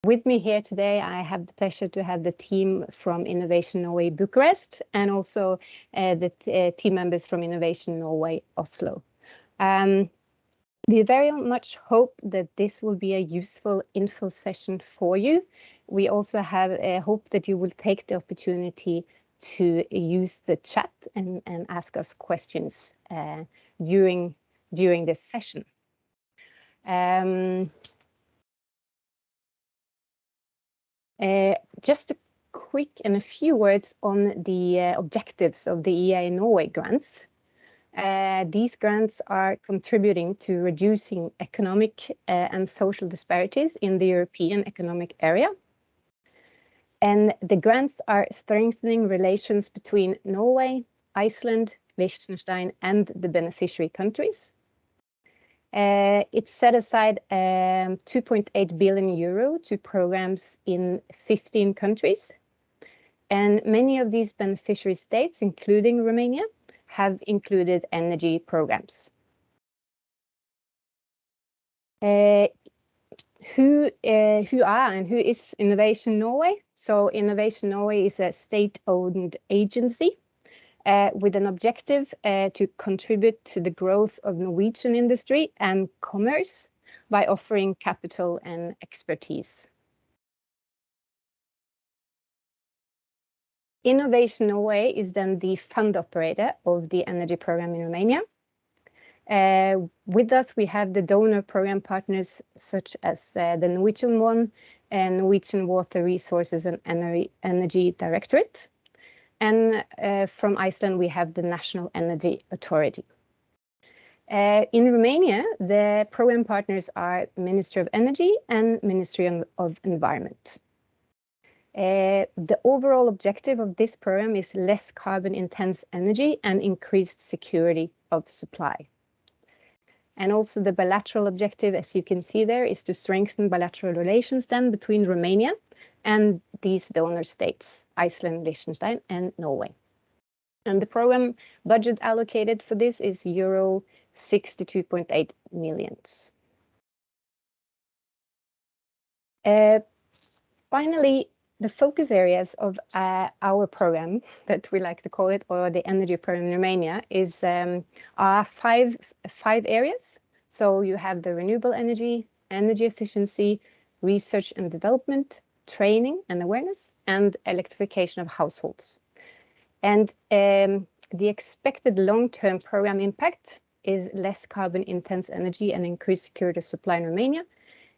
With me here today, I have the pleasure to have the team from Innovation Norway Bucharest and also the team members from Innovation Norway Oslo. We very much hope that this will be a useful info session for you. We also have a hope that you will take the opportunity to use the chat and ask us questions during this session. Just a quick and a few words on the objectives of the EIA Norway grants. These grants are contributing to reducing economic and social disparities in the European Economic Area. And the grants are strengthening relations between Norway, Iceland, Liechtenstein, and the beneficiary countries. It's set aside 2.8 billion euro to programs in 15 countries. And many of these beneficiary states, including Romania, have included energy programs. Who are and who is Innovation Norway? So Innovation Norway is a state-owned agency with an objective to contribute to the growth of Norwegian industry and commerce by offering capital and expertise. Innovation Norway is then the fund operator of the energy program in Romania. With us, we have the donor program partners such as the Norwegian one and Norwegian Water Resources and Energy Directorate. And from Iceland, we have the National Energy Authority. In Romania, the program partners are Ministry of Energy and Ministry of Environment. The overall objective of this program is less carbon-intense energy and increased security of supply. And also the bilateral objective, as you can see there, is to strengthen bilateral relations then between Romania and these donor states, Iceland, Liechtenstein, and Norway. And the program budget allocated for this is euro 62.8 million. Finally, the focus areas of our program, that we like to call it, or the energy program in Romania, are five areas. So you have the renewable energy, energy efficiency, research and development, training and awareness, and electrification of households. And the expected long-term program impact is less carbon-intense energy and increased security of supply in Romania.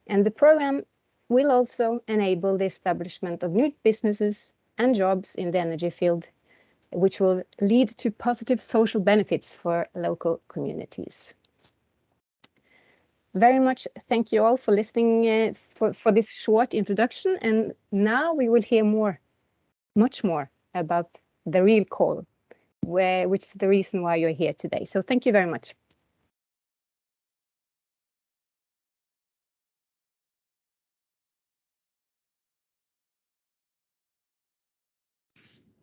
And the program will also enable the establishment of new businesses and jobs in the energy field, which will lead to positive social benefits for local communities. Very much thank you all for listening for this short introduction. And now we will hear much more about the real call, which is the reason why you're here today. So thank you very much.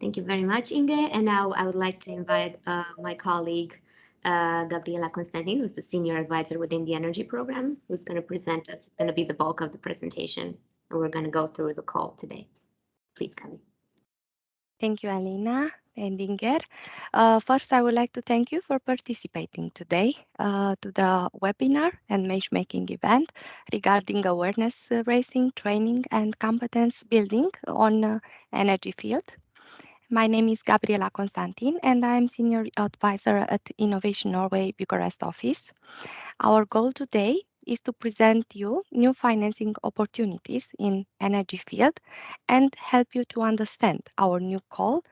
Thank you very much, Inge. And now I would like to invite my colleague, Gabriela Constantin, who's the senior advisor within the energy program, who's going to present us. It's going to be the bulk of the presentation, and we're going to go through the call today. Please, Gabi. Thank you, Alina and Inger. First, I would like to thank you for participating today to the webinar and matchmaking event regarding awareness raising, training, and competence building on energy field. My name is Gabriela Constantin, and I am Senior Advisor at Innovation Norway Bucharest office. Our goal today is to present you new financing opportunities in energy field and help you to understand our new call,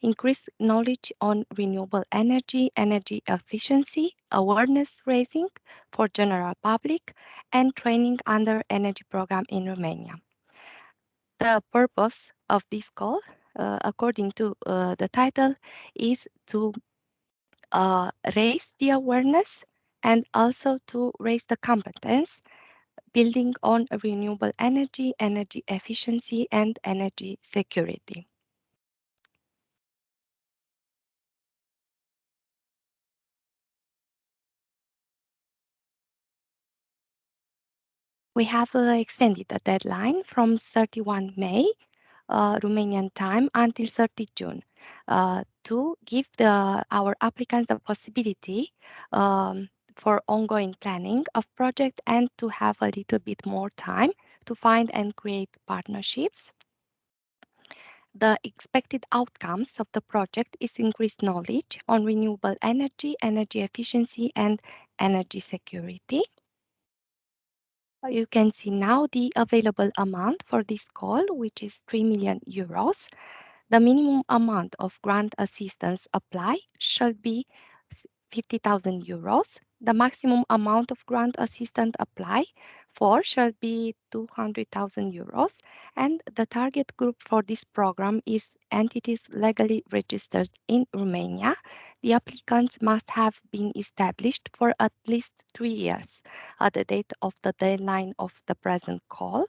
increase knowledge on renewable energy, energy efficiency, awareness raising for general public, and training under energy program in Romania. The purpose of this call, according to the title, is to raise the awareness and also to raise the competence, building on renewable energy, energy efficiency, and energy security. We have extended the deadline from 31 May Romanian time until 30 June to give our applicants the possibility for ongoing planning of project and to have a little bit more time to find and create partnerships. The expected outcomes of the project is increased knowledge on renewable energy, energy efficiency, and energy security. You can see now the available amount for this call, which is 3 million euros. The minimum amount of grant assistance apply shall be 50,000 euros. The maximum amount of grant assistance apply for shall be 200,000 euros. And the target group for this program is entities legally registered in Romania. The applicants must have been established for at least 3 years at the date of the deadline of the present call.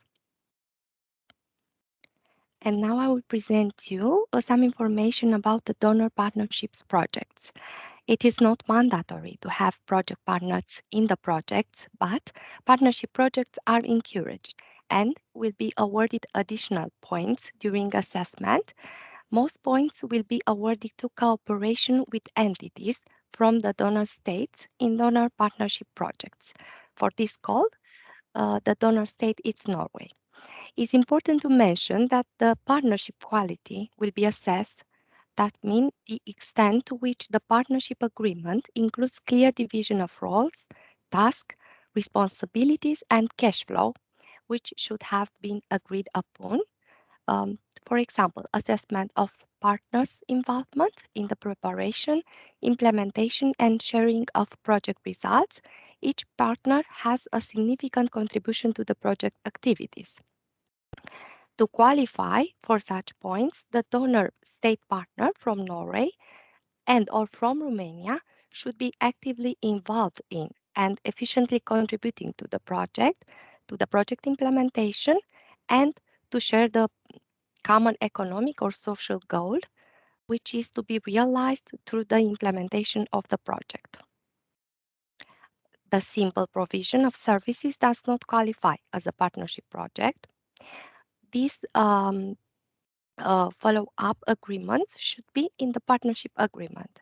And now I will present you some information about the donor partnerships projects. It is not mandatory to have project partners in the projects, but partnership projects are encouraged and will be awarded additional points during assessment. Most points will be awarded to cooperation with entities from the donor states in donor partnership projects. For this call, the donor state is Norway. It's important to mention that the partnership quality will be assessed. That means the extent to which the partnership agreement includes clear division of roles, tasks, responsibilities, and cash flow, which should have been agreed upon. For example, assessment of partners' involvement in the preparation, implementation, and sharing of project results. Each partner has a significant contribution to the project activities. To qualify for such points, the donor state partner from Norway and or from Romania should be actively involved in and efficiently contributing to the project implementation, and to share the common economic or social goal, which is to be realized through the implementation of the project. The simple provision of services does not qualify as a partnership project. These follow-up agreements should be in the partnership agreement,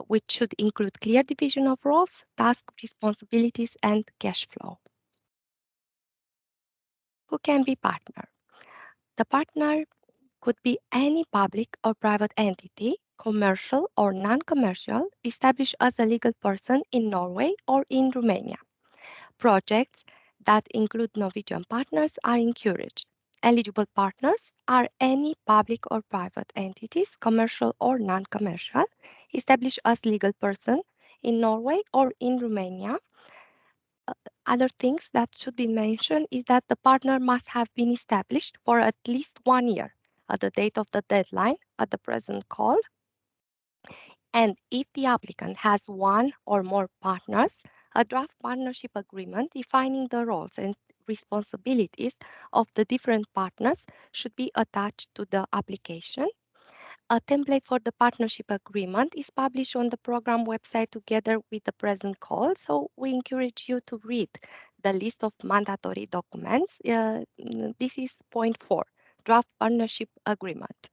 which should include clear division of roles, task responsibilities, and cash flow. Who can be partner? The partner could be any public or private entity, commercial or non-commercial, established as a legal person in Norway or in Romania. Projects that include Norwegian partners are encouraged. Eligible partners are any public or private entities, commercial or non-commercial, established as legal person in Norway or in Romania. Other things that should be mentioned is that the partner must have been established for at least 1 year at the date of the deadline at the present call. And if the applicant has one or more partners, a draft partnership agreement defining the roles and responsibilities of the different partners should be attached to the application. A template for the partnership agreement is published on the program website together with the present call, so we encourage you to read the list of mandatory documents. This is point 4, draft partnership agreement.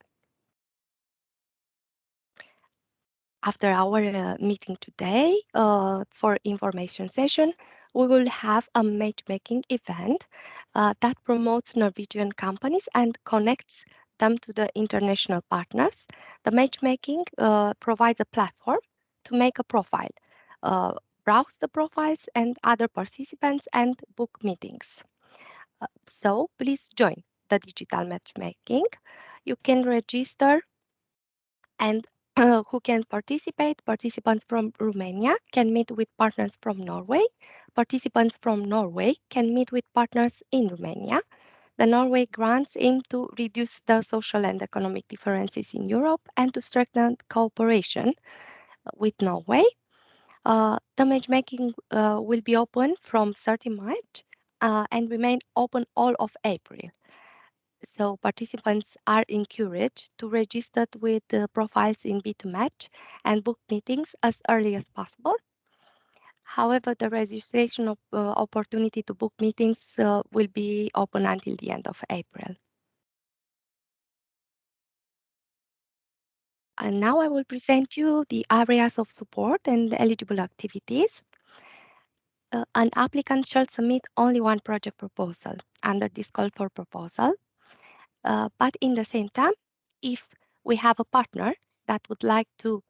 After our meeting today, for information session, we will have a matchmaking event that promotes Norwegian companies and connects them to the international partners. The matchmaking provides a platform to make a profile, browse the profiles and other participants, and book meetings. So please join the digital matchmaking. You can register and who can participate. Participants from Romania can meet with partners from Norway. Participants from Norway can meet with partners in Romania. The Norway grants aim to reduce the social and economic differences in Europe and to strengthen cooperation with Norway. The matchmaking will be open from 30 March and remain open all of April. So participants are encouraged to register with the profiles in B2Match and book meetings as early as possible. However, the registration of opportunity to book meetings will be open until the end of April. And now I will present you the areas of support and eligible activities. An applicant shall submit only one project proposal under this call for proposal. But in the same time, if we have a partner that would like to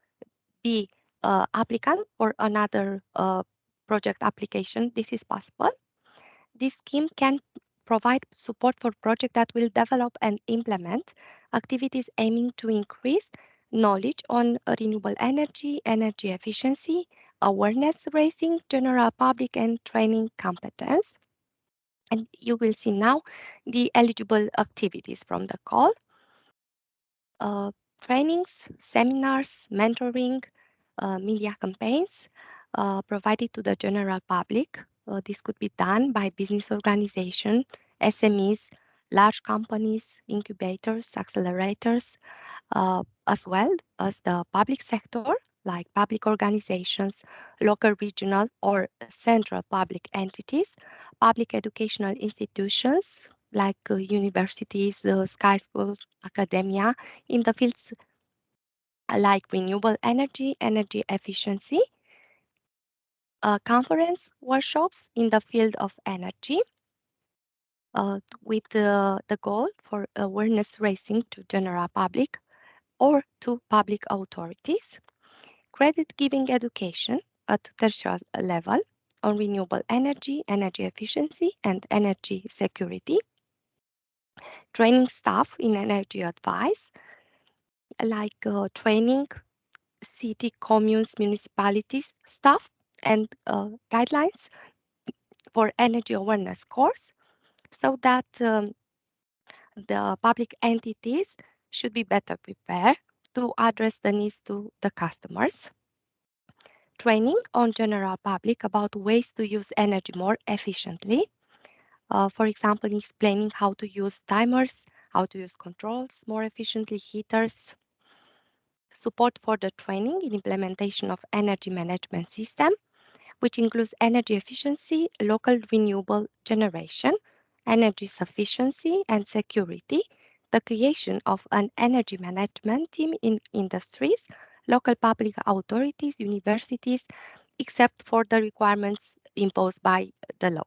be applicant for another project application, this is possible. This scheme can provide support for projects that will develop and implement activities aiming to increase knowledge on renewable energy, energy efficiency, awareness raising, general public and training competence. And you will see now the eligible activities from the call. Uh, Trainings, seminars, mentoring, media campaigns provided to the general public. This could be done by business organizations, SMEs, large companies, incubators, accelerators, as well as the public sector, like public organizations, local, regional, or central public entities, public educational institutions like universities, sky schools, academia, in the fields like renewable energy, energy efficiency, conference workshops in the field of energy, with the goal for awareness raising to general public or to public authorities, credit giving education at tertiary level on renewable energy, energy efficiency, and energy security, training staff in energy advice, like training city, communes, municipalities staff and guidelines for energy awareness course, so that the public entities should be better prepared to address the needs to the customers. Training on general public about ways to use energy more efficiently. For example, explaining how to use timers, how to use controls more efficiently, heaters. Support for the training in implementation of energy management system, which includes energy efficiency, local renewable generation, energy sufficiency and security, the creation of an energy management team in industries, local public authorities, universities, except for the requirements imposed by the law.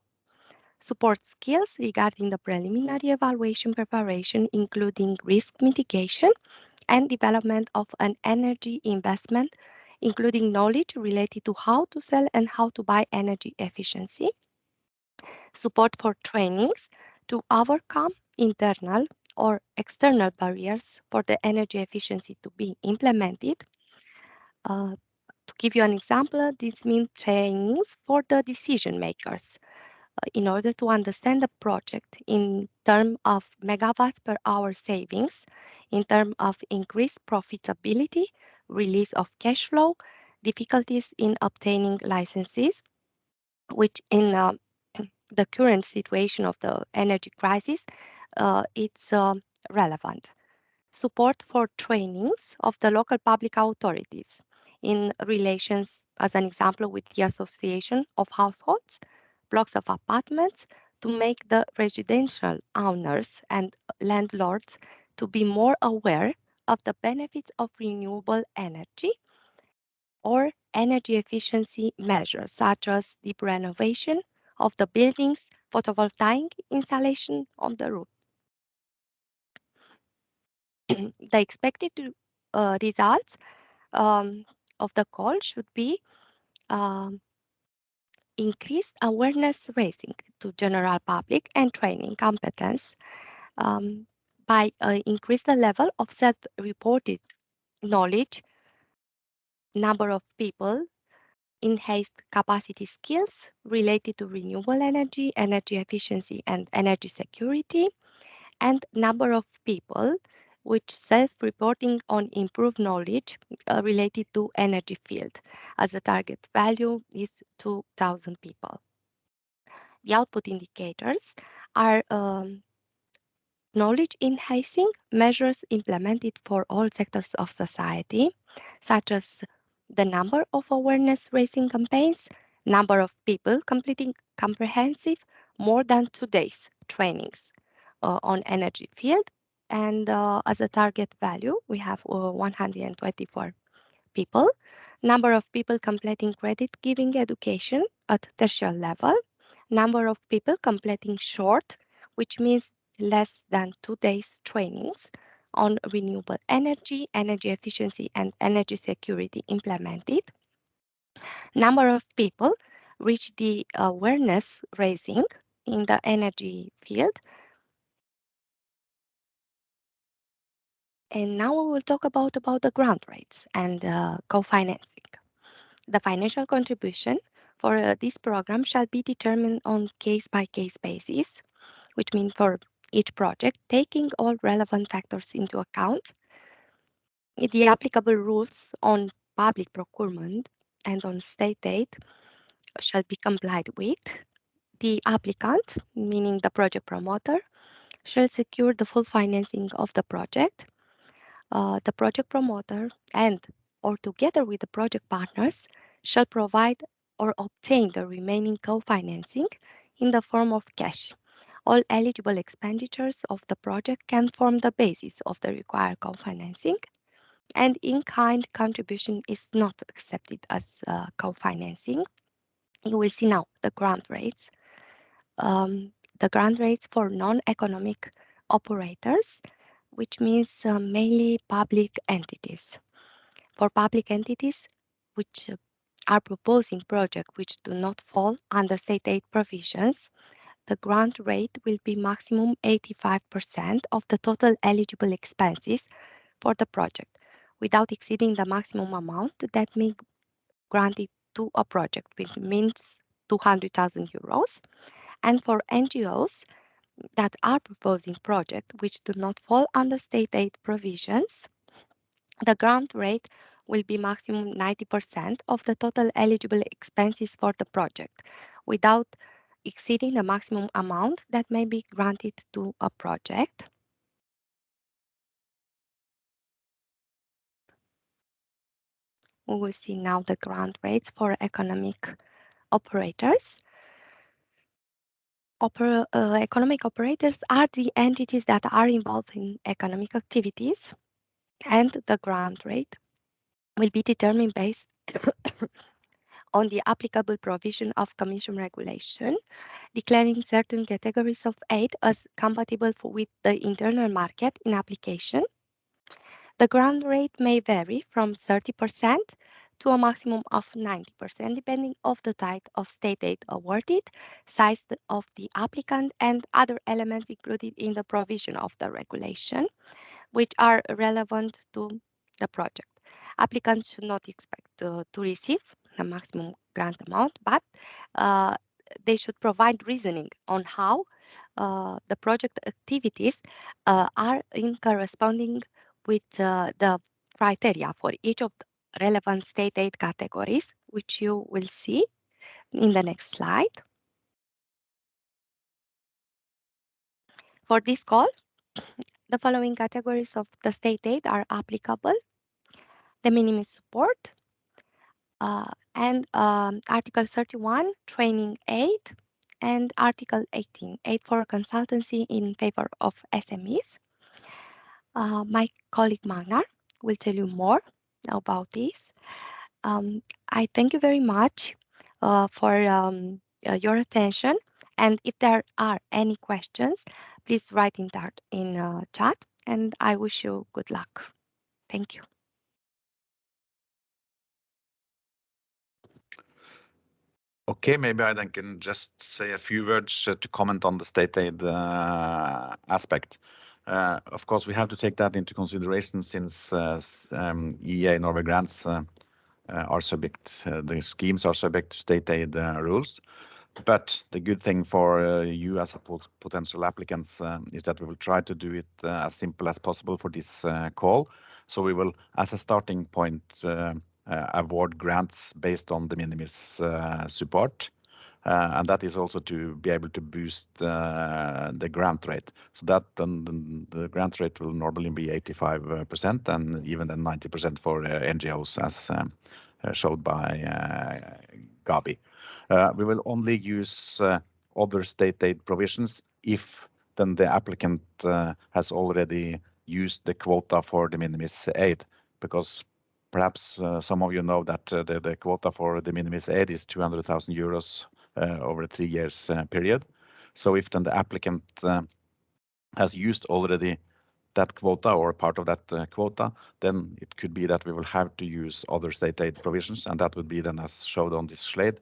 Support skills regarding the preliminary evaluation preparation, including risk mitigation and development of an energy investment, including knowledge related to how to sell and how to buy energy efficiency. Support for trainings to overcome internal or external barriers for the energy efficiency to be implemented. To give you an example, this means trainings for the decision makers in order to understand the project in terms of megawatts per hour savings, in terms of increased profitability, release of cash flow, difficulties in obtaining licenses, which in the current situation of the energy crisis, it's relevant. Support for trainings of the local public authorities in relations, as an example, with the association of households, blocks of apartments, to make the residential owners and landlords to be more aware of the benefits of renewable energy or energy efficiency measures, such as deep renovation of the buildings, photovoltaic installation on the roof. The expected results of the call should be um, increased awareness raising to general public and training competence um, by increase the level of self-reported knowledge, number of people, enhanced capacity skills related to renewable energy, energy efficiency, and energy security, and number of people which self-reporting on improved knowledge related to energy field, as the target value is 2,000 people. The output indicators are knowledge enhancing measures implemented for all sectors of society, such as the number of awareness raising campaigns, number of people completing comprehensive more than 2 days trainings on energy field. And as a target value, we have 124 people, number of people completing credit giving education at tertiary level, number of people completing short, which means less than 2 days trainings on renewable energy, energy efficiency, and energy security implemented. Number of people reach the awareness raising in the energy field. And now we will talk about the grant rates and co-financing. The financial contribution for this program shall be determined on case-by-case basis, which means for each project, taking all relevant factors into account. The applicable rules on public procurement and on state aid shall be complied with. The applicant, meaning the project promoter, shall secure the full financing of the project. The project promoter and or together with the project partners shall provide or obtain the remaining co-financing in the form of cash. All eligible expenditures of the project can form the basis of the required co-financing, and in-kind contribution is not accepted as co-financing. You will see now the grant rates. The grant rates for non-economic operators, which means mainly public entities. For public entities which are proposing projects which do not fall under state aid provisions, the grant rate will be maximum 85% of the total eligible expenses for the project, without exceeding the maximum amount that may be granted to a project, which means 200,000 euros. And for NGOs that are proposing projects which do not fall under state aid provisions, the grant rate will be maximum 90% of the total eligible expenses for the project, without exceeding the maximum amount that may be granted to a project. We will see now the grant rates for economic operators. Economic operators are the entities that are involved in economic activities, and the grant rate will be determined based on the applicable provision of Commission regulation, declaring certain categories of aid as compatible with the internal market in application. The grant rate may vary from 30% to a maximum of 90%, depending on the type of state aid awarded, size of the applicant, and other elements included in the provision of the regulation, which are relevant to the project. Applicants should not expect to receive the maximum grant amount, but they should provide reasoning on how the project activities are in corresponding with the criteria for each of the relevant state aid categories, which you will see in the next slide. For this call, the following categories of the state aid are applicable: de minimis support, and Article 31, training aid, and Article 18, aid for consultancy in favor of SMEs. My colleague Magnar will tell you more about this. I thank you very much for your attention. And if there are any questions, please write in chat, and I wish you good luck. Thank you. Okay, maybe I then can just say a few words to comment on the state aid aspect. Of course, we have to take that into consideration since EEA Norway grants are subject, the schemes are subject to state aid rules. But the good thing for you as a potential applicants is that we will try to do it as simple as possible for this call. So we will, as a starting point, award grants based on de minimis support. And that is also to be able to boost the grant rate. So that the grant rate will normally be 85% and even then 90% for NGOs as showed by Gabi. We will only use other state aid provisions if then the applicant has already used the quota for de minimis aid, because perhaps some of you know that the quota for de minimis aid is 200,000 euros over a 3 years period. So if then the applicant has used already that quota or part of that quota, then it could be that we will have to use other state aid provisions, and that would be then as showed on this slide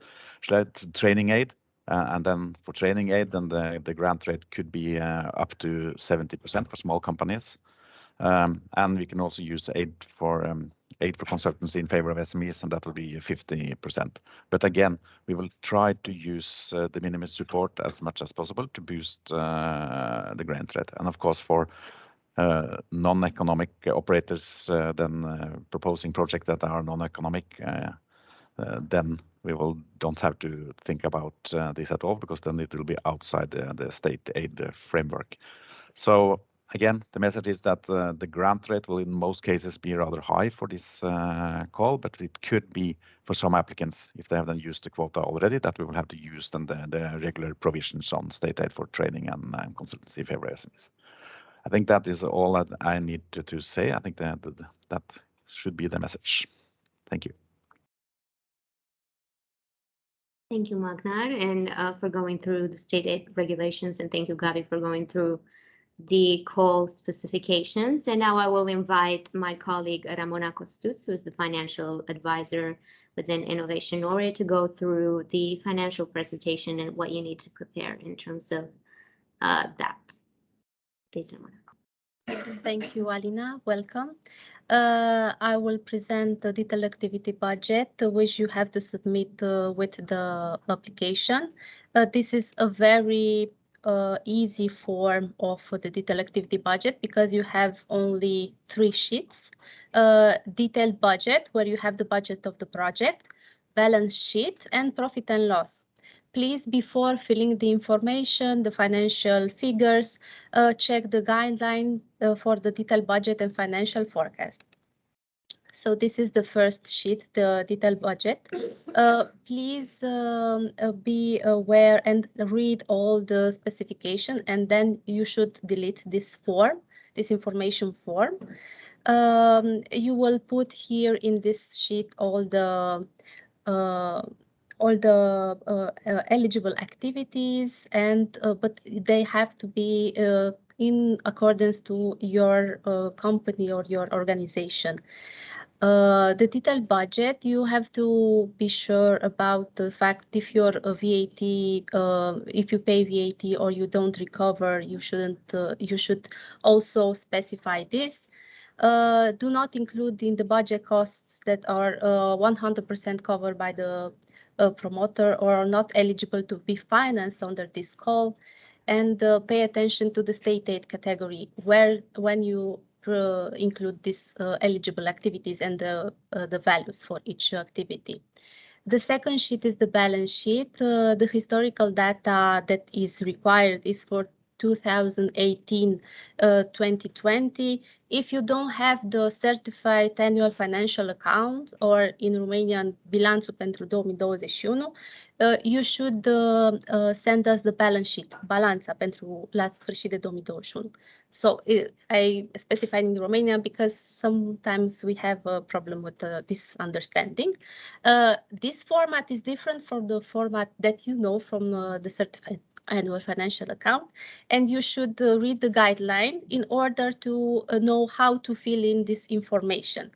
training aid. And then for training aid, then the grant rate could be up to 70% for small companies. And we can also use aid for consultancy in favor of SMEs, and that will be 50%. But again, we will try to use the minimum support as much as possible to boost the grant rate. And of course, for non-economic operators, then proposing projects that are non-economic, then we don't have to think about this at all, because then it will be outside the state aid framework. So again, the message is that the grant rate will in most cases be rather high for this call, but it could be for some applicants, if they have then used the quota already, that we will have to use then the regular provisions on state aid for training and consultancy in favor of SMEs. I think that is all that I need to say. I think that should be the message. Thank you. Thank you, Magnar, and for going through the state aid regulations, and thank you, Gabi, for going through the call specifications. And now I will invite my colleague Ramona Kostutz, who is the financial advisor within Innovation Norway, to go through the financial presentation and what you need to prepare in terms of that. Please, Ramona. Thank you, Alina. Welcome. I will present the detailed activity budget, which you have to submit with the application. This is a very easy form of the detailed activity budget, because you have only 3 sheets. Detailed budget, where you have the budget of the project, balance sheet, and profit and loss. Please, before filling the information, the financial figures, check the guideline for the detailed budget and financial forecast. So this is the first sheet, the detailed budget. Please be aware and read all the specification, and then you should delete this form, this information form. You will put here in this sheet all the eligible activities, and but they have to be in accordance to your company or your organization. The detailed budget, you have to be sure about the fact if your VAT, if you pay VAT or you don't recover, you shouldn't. You should also specify this. Do not include in the budget costs that are 100% covered by the promoter or are not eligible to be financed under this call, and pay attention to the state aid category when you include these eligible activities and the values for each activity. The second sheet is the balance sheet. The historical data that is required is for 2018-2020. If you don't have the certified annual financial account, or in Romanian bilanțul pentru 2021, you should send us the balance sheet, balanța pentru la sfârșit de 2021. So I specify in Romanian because sometimes we have a problem with this understanding. This format is different from the format that you know from the certified annual financial account, and you should read the guideline in order to know how to fill in this information.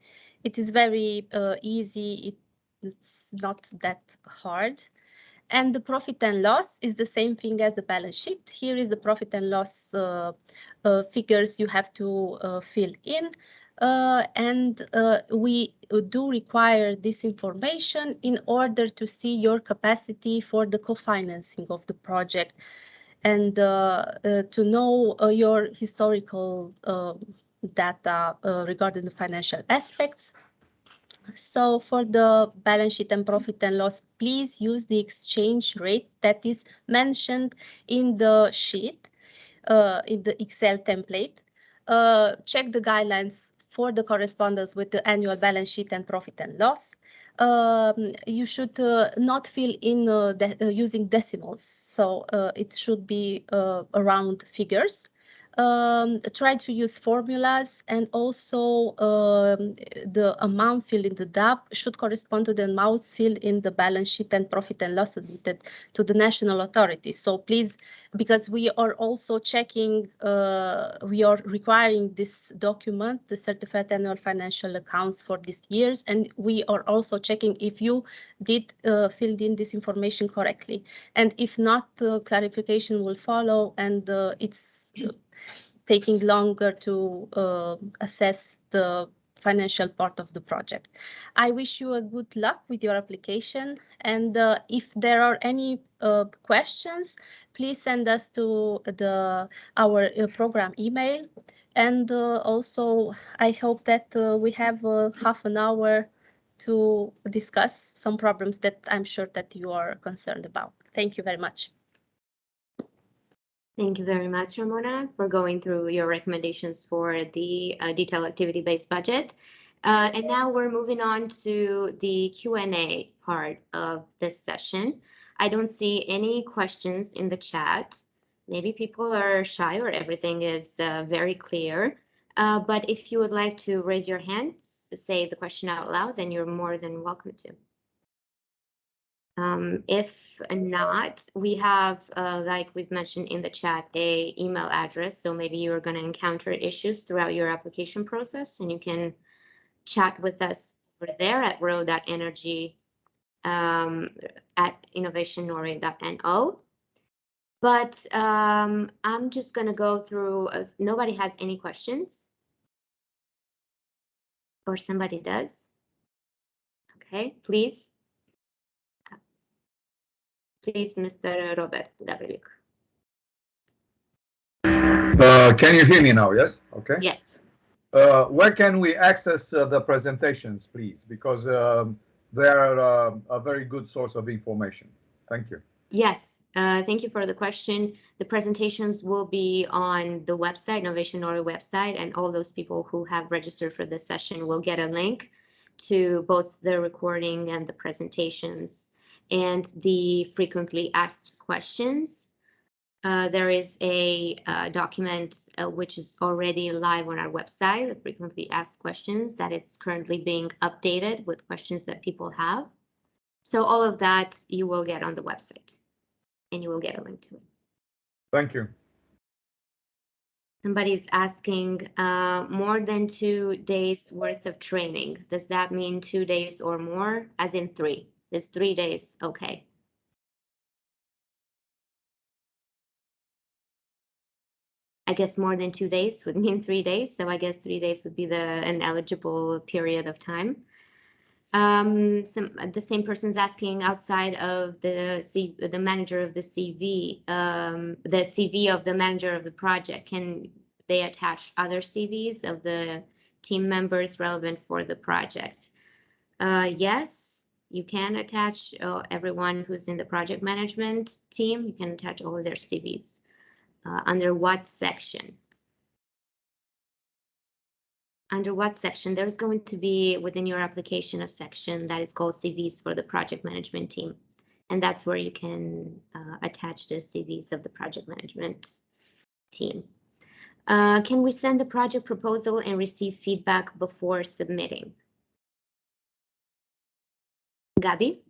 It is very easy. It's not that hard. And the profit and loss is the same thing as the balance sheet. Here is the profit and loss figures you have to fill in. And we do require this information in order to see your capacity for the co-financing of the project, and to know your historical data regarding the financial aspects. So for the balance sheet and profit and loss, please use the exchange rate that is mentioned in the sheet, in the Excel template. Check the guidelines for the correspondence with the annual balance sheet and profit and loss. you should not fill in using decimals. So it should be around figures. Try to use formulas, and also the amount filled in the DAP should correspond to the amount filled in the balance sheet and profit and loss submitted to the national authorities. So please, because we are also checking, we are requiring this document, the certified annual financial accounts for these years, and we are also checking if you did filled in this information correctly. And if not, clarification will follow, and it's taking longer to assess the financial part of the project. I wish you a good luck with your application, and if there are any questions, please send us to our program email. And also, I hope that we have half an hour to discuss some problems that I'm sure that you are concerned about. Thank you very much. Thank you very much, Ramona, for going through your recommendations for the detailed activity-based budget. And now we're moving on to the Q&A part of this session. I don't see any questions in the chat. Maybe people are shy or everything is very clear. But if you would like to raise your hand, say the question out loud, then you're more than welcome to. If not, we have, like we've mentioned in the chat, a email address. So maybe you're going to encounter issues throughout your application process, and you can chat with us over there at ro.energy at innovationnorway.no. But I'm just going to go through, if nobody has any questions, or somebody does. Okay, please. Please, Mr. Robert Gabrielic. Can you hear me now? Yes. Okay. Yes. Where can we access the presentations, please? Because they are a very good source of information. Thank you. Yes, thank you for the question. The presentations will be on the website, Innovation Norway website, and all those people who have registered for this session will get a link to both the recording and the presentations and the frequently asked questions. There is a document which is already live on our website, the frequently asked questions, that it's currently being updated with questions that people have. So all of that you will get on the website, and you will get a link to it. Thank you. Somebody's asking more than 2 days worth of training. Does that mean 2 days or more? As in 3? Is 3 days okay? I guess more than 2 days would mean 3 days. So I guess 3 days would be an eligible period of time. The same person's asking outside of the manager of the CV, the CV of the manager of the project, can they attach other CVs of the team members relevant for the project? Yes, you can attach everyone who's in the project management team. You can attach all of their CVs. Under what section? Under what section? There's going to be within your application a section that is called CVs for the project management team. And that's where you can attach the CVs of the project management team. Can we send the project proposal and receive feedback before submitting? Gabi?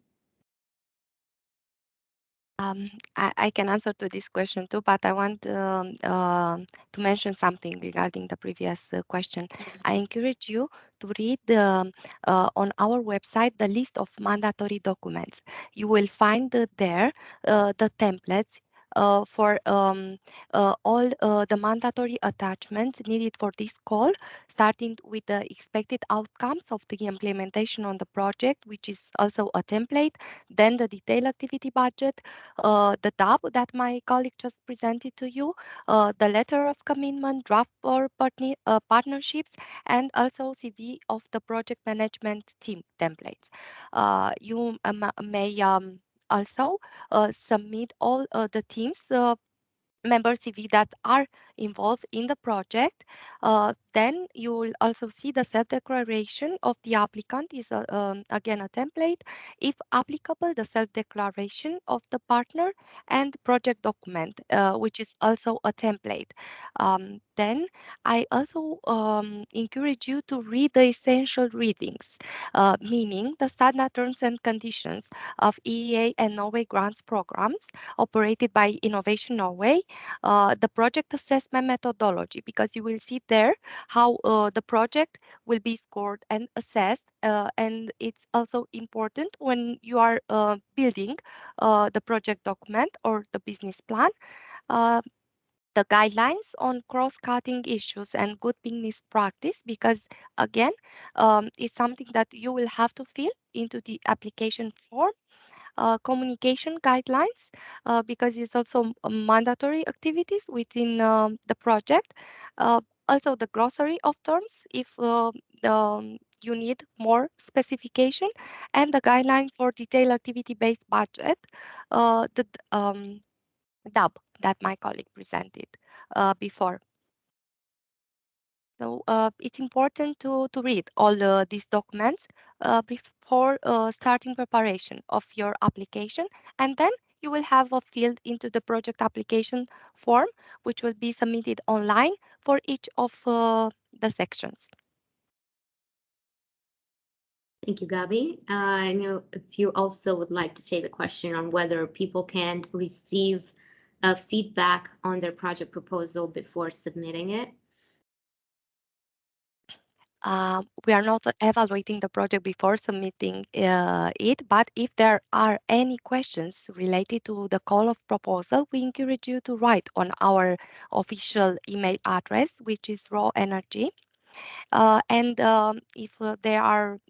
I can answer to this question too, but I want to mention something regarding the previous question. I encourage you to read on our website the list of mandatory documents. You will find there the templates for all the mandatory attachments needed for this call, starting with the expected outcomes of the implementation on the project, which is also a template, then the detailed activity budget, the DAB that my colleague just presented to you, the letter of commitment, draft or partnerships, and also CV of the project management team templates. You may also submit all the teams member CV that are involved in the project Then you will also see the self-declaration of the applicant is again a template. If applicable, the self-declaration of the partner and project document, which is also a template. Then I also encourage you to read the essential readings, meaning the standard terms and conditions of EEA and Norway grants programs operated by Innovation Norway, the project assessment methodology, because you will see there how the project will be scored and assessed. And it's also important when you are building the project document or the business plan. Uh, the guidelines on cross-cutting issues and good business practice, because again, it's something that you will have to fill into the application form. Communication guidelines, because it's also mandatory activities within the project. Also the glossary of terms if you need more specification, and the guideline for detailed activity-based budget, the DAB that my colleague presented before. So it's important to read all these documents before starting preparation of your application, and then you will have a field into the project application form, which will be submitted online for each of the sections. Thank you, Gabi. If you also would like to take a question on whether people can receive feedback on their project proposal before submitting it. We are not evaluating the project before submitting it, but if there are any questions related to the call of proposal, we encourage you to write on our official email address, which is raw energy. And if there are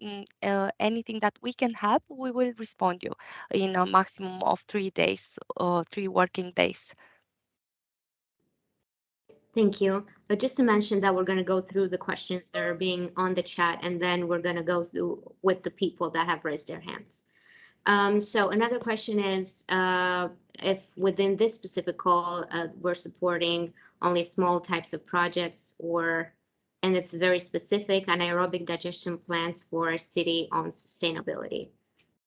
anything that we can help, we will respond you in a maximum of 3 days, 3 working days. Thank you. But just to mention that we're going to go through the questions that are being on the chat, and then we're going to go through with the people that have raised their hands. So another question is if within this specific call, we're supporting only small types of projects, and it's very specific anaerobic digestion plants for city-owned sustainability.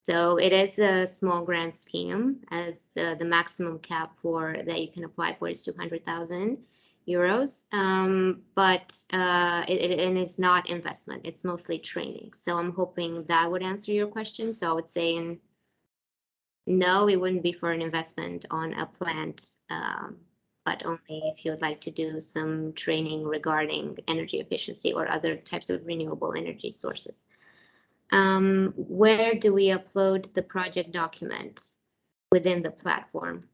So it is a small grant scheme, as the maximum cap for that you can apply for is 200,000 euros. But it is not investment; it's mostly training. So I'm hoping that would answer your question. So I would say no, it wouldn't be for an investment on a plant, but only if you would like to do some training regarding energy efficiency or other types of renewable energy sources. Where do we upload the project document within the platform?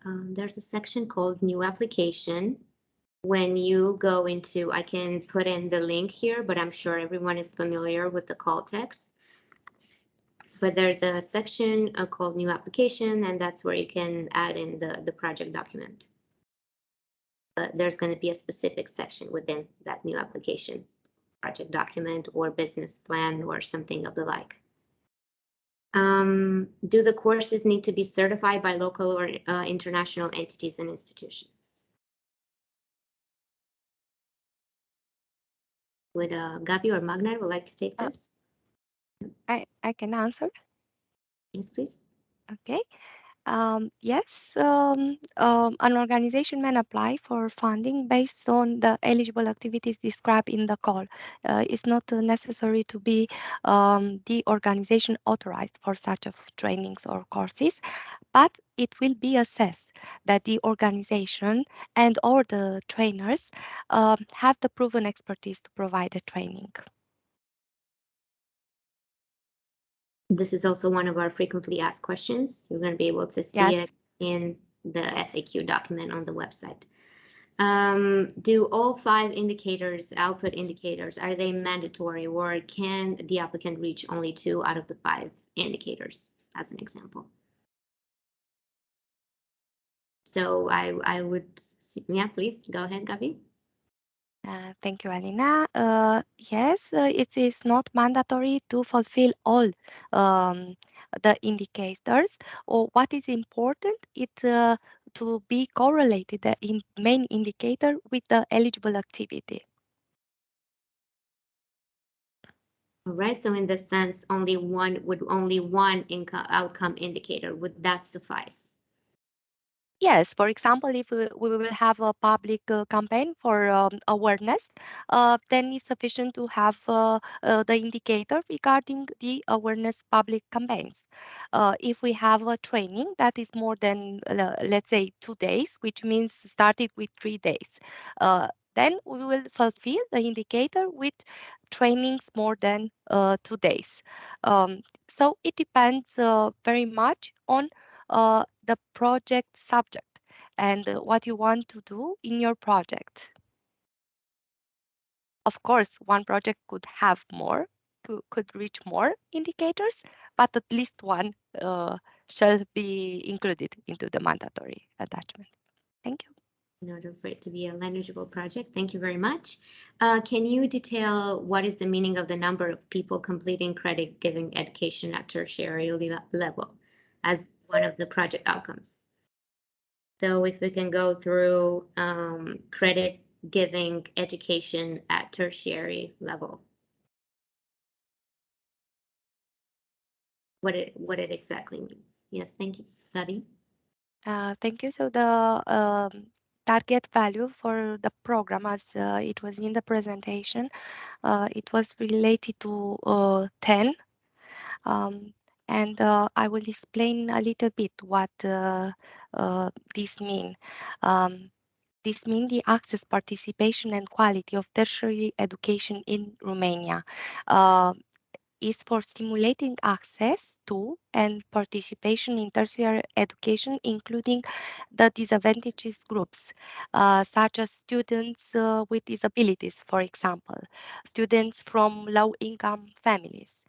There's a section called New Application. When you go into, I can put in the link here, but I'm sure everyone is familiar with the call text. But there's a section called New Application, and that's where you can add in the project document. But there's going to be a specific section within that new application, project document or business plan or something of the like. Do the courses need to be certified by local or international entities and institutions? Would Gabi or Magnar would like to take this? I can answer. Yes, please. Okay. Yes, an organization may apply for funding based on the eligible activities described in the call. It's not necessary to be the organization authorized for such of trainings or courses, but it will be assessed that the organization and or the trainers have the proven expertise to provide the training. This is also one of our frequently asked questions. You're going to be able to see it in the FAQ document on the website. Do all 5 indicators, output indicators, are they mandatory, or can the applicant reach only 2 out of the 5 indicators, as an example? So I would, yeah, please go ahead, Gabi. Thank you, Alina. Yes, it is not mandatory to fulfill all the indicators. Or what is important, it to be correlated in main indicator with the eligible activity. All right, so in this sense, only one income outcome indicator, would that suffice? Yes, for example, if we will have a public campaign for awareness, then it's sufficient to have the indicator regarding the awareness public campaigns. If we have a training that is more than, let's say, 2 days, which means started with 3 days, then we will fulfill the indicator with trainings more than 2 days. So it depends very much on the project subject and what you want to do in your project. Of course, one project could have more, could reach more indicators, but at least one shall be included into the mandatory attachment. Thank you. In order for it to be a manageable project. Thank you very much. Can you detail what is the meaning of the number of people completing credit giving education at tertiary level as one of the project outcomes? So if we can go through credit giving education at tertiary level. What it exactly means. Yes, thank you. Gabi? Thank you. So the target value for the program, as it was in the presentation, it was related to 10. And I will explain a little bit what this means. This means the access, participation, and quality of tertiary education in Romania. Is for stimulating access to and participation in tertiary education, including the disadvantaged groups, such as students with disabilities, for example, students from low-income families,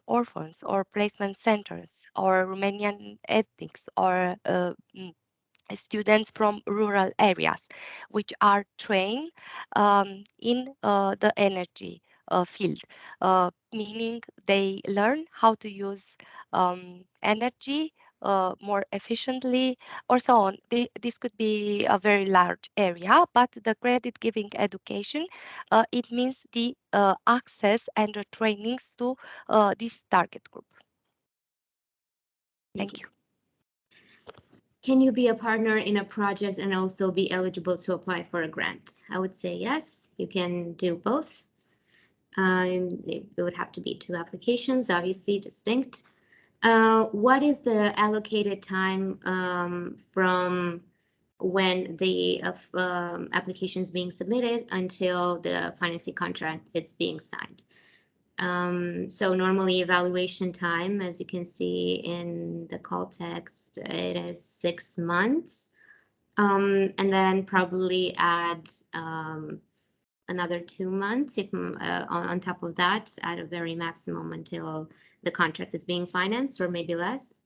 orphans or placement centers, or Romanian ethnics, or students from rural areas, which are trained in the energy field, meaning they learn how to use energy more efficiently, or so on. This could be a very large area, but the credit giving education, it means the access and the trainings to this target group. Thank you. Can you be a partner in a project and also be eligible to apply for a grant? I would say yes, you can do both. It would have to be 2 applications, obviously distinct. What is the allocated time from when the application is being submitted until the financing contract is being signed? So normally evaluation time, as you can see in the call text, it is 6 months. And then probably add another 2 months if on top of that, at a very maximum until the contract is being financed, or maybe less.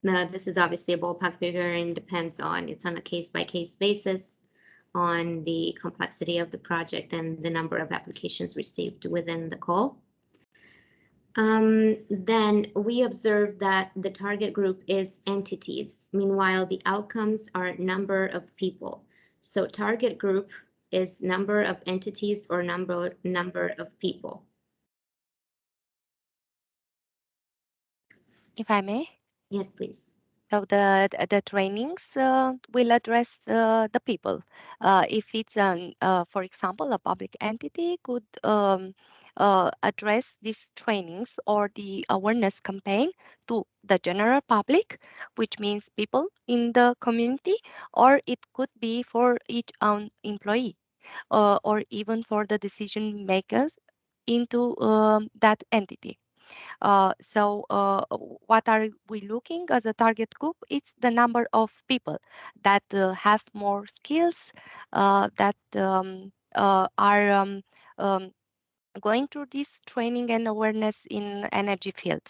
Now, this is obviously a ballpark figure and depends on, it's on a case-by-case basis on the complexity of the project and the number of applications received within the call. Then we observe that the target group is entities. Meanwhile, the outcomes are number of people. So target group is number of entities or number of people. If I may? Yes, please. So the trainings will address the people. If it's for example, a public entity could address these trainings or the awareness campaign to the general public, which means people in the community, or it could be for each own employee, or even for the decision makers into that entity. So what are we looking as a target group? It's the number of people that have more skills, that are going through this training and awareness in energy field.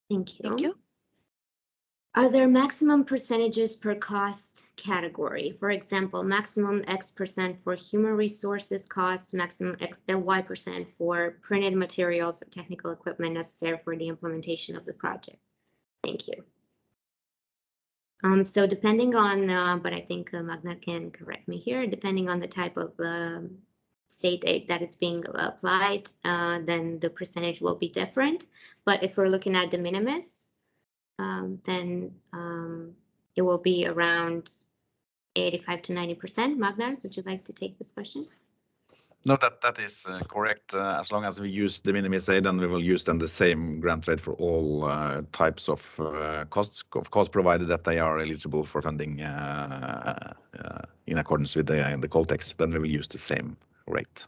Thank you. Thank you. Are there maximum percentages per cost category? For example, maximum X% for human resources cost, maximum Y% for printed materials or technical equipment necessary for the implementation of the project. Thank you. So depending on, but I think Magna can correct me here, depending on the type of state aid that it's being applied, then the percentage will be different. But if we're looking at de minimis, then it will be around 85 to 90%. Magna, would you like to take this question? No, that is correct. As long as we use de minimis aid, then we will use then the same grant rate for all types of costs, of course, provided that they are eligible for funding in accordance with the call text. Then we will use the same rate.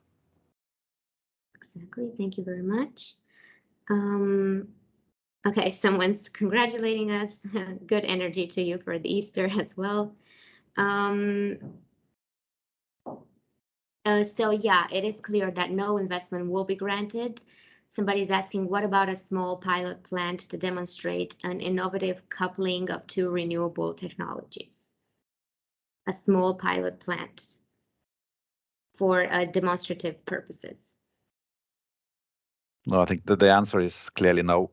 Exactly. Thank you very much. Okay, someone's congratulating us. Good energy to you for the Easter as well. So yeah, it is clear that no investment will be granted. Somebody's asking, what about a small pilot plant to demonstrate an innovative coupling of two renewable technologies? A small pilot plant for demonstrative purposes. No, I think that the answer is clearly no.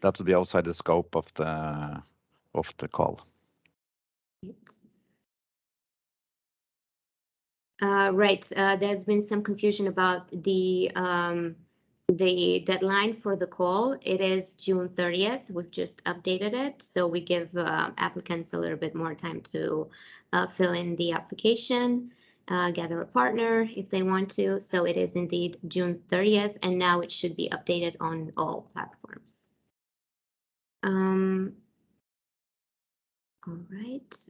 That would be outside the scope of the call. Right. There's been some confusion about the deadline for the call. It is June 30th. We've just updated it, so we give applicants a little bit more time to fill in the application, gather a partner if they want to. So it is indeed June 30th, and now it should be updated on all platforms. All right.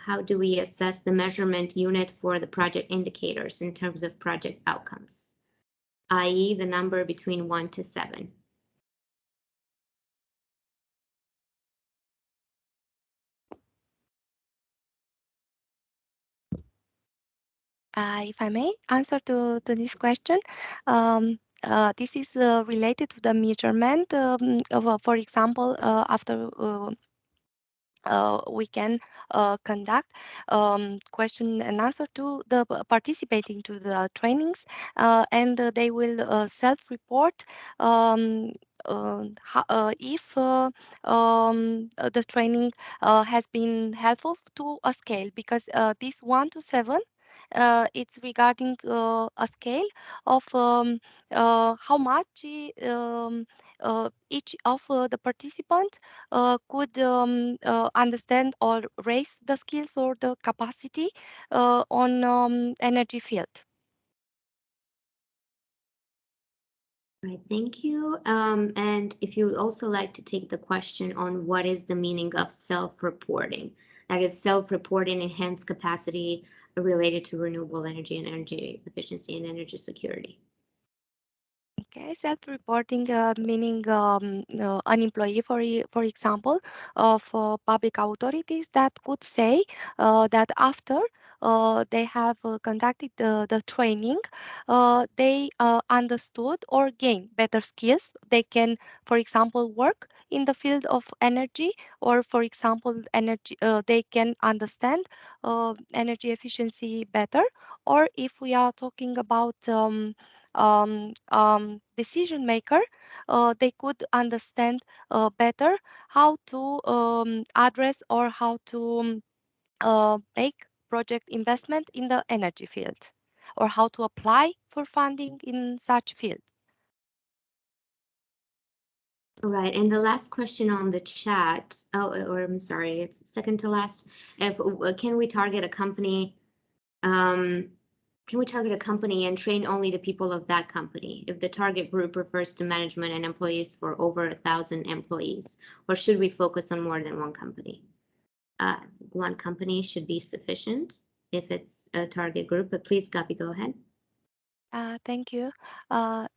How do we assess the measurement unit for the project indicators in terms of project outcomes, i.e. the number between 1 to 7? If I may answer to this question, this is related to the measurement of, for example, after we can conduct question and answer to the participating to the trainings, and they will self-report if the training has been helpful to a scale, because this 1 to 7 it's regarding a scale of how much each of the participants could understand or raise the skills or the capacity on energy field. Right, thank you. And if you would also like to take the question on what is the meaning of self-reporting, that is self-reporting enhanced capacity related to renewable energy and energy efficiency and energy security. Okay, self-reporting meaning an employee, for example, of public authorities that could say that after they have conducted the training, they understood or gained better skills. They can, for example, work in the field of energy, or, for example, energy. They can understand energy efficiency better. Or if we are talking about decision maker, they could understand better how to address or how to make project investment in the energy field, or how to apply for funding in such field. All right, and the last question on the chat, or I'm sorry, it's second to last. If can we target a company? Can we target a company and train only the people of that company if the target group refers to management and employees for over 1,000 employees, or should we focus on more than one company? One company should be sufficient if it's a target group, but please, Gabi, go ahead. Thank you. The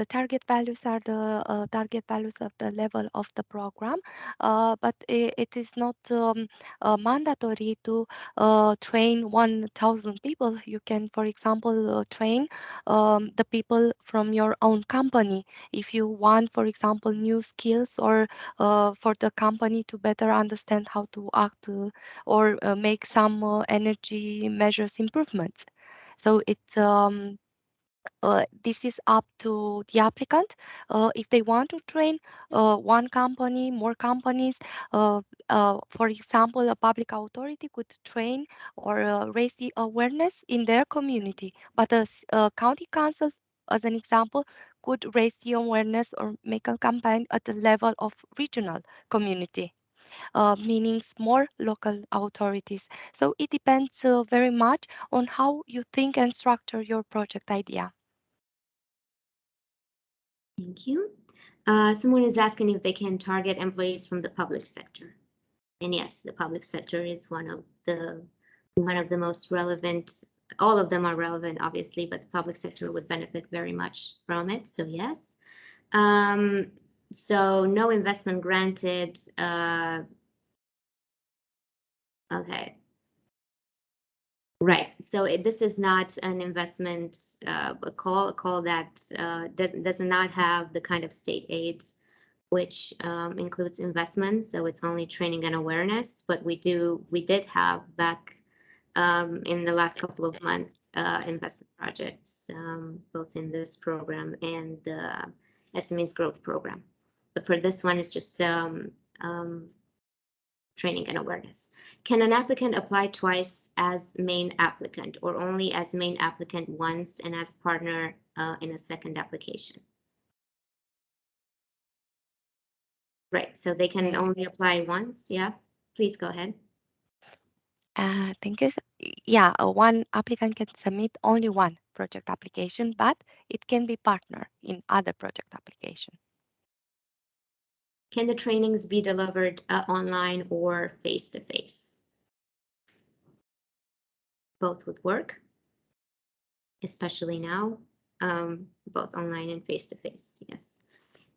target values are the target values of the level of the program, but it is not mandatory to train 1,000 people. You can, for example, train the people from your own company. If you want, for example, new skills, or for the company to better understand how to act or make some energy measures improvements. So it's This is up to the applicant. If they want to train one company, more companies, for example, a public authority could train or raise the awareness in their community, but a county council, as an example, could raise the awareness or make a campaign at the level of regional community. Meaning more local authorities. So it depends very much on how you think and structure your project idea. Thank you. Someone is asking if they can target employees from the public sector. And yes, the public sector is one of the most relevant. All of them are relevant, obviously, but the public sector would benefit very much from it. So yes. So no investment granted. Okay. Right. So this is not an investment, a call that does not have the kind of state aid which includes investments. So it's only training and awareness. But we did have back in the last couple of months investment projects, both in this program and the SMEs growth program. But for this one, it's just training and awareness. Can an applicant apply twice as main applicant or only as main applicant once and as partner in a second application? Right, so they can only apply once, yeah? Please go ahead. Thank you. Yeah, one applicant can submit only one project application, but it can be partner in other project application. Can the trainings be delivered online or face-to-face? Both would work, especially now, both online and face-to-face, yes.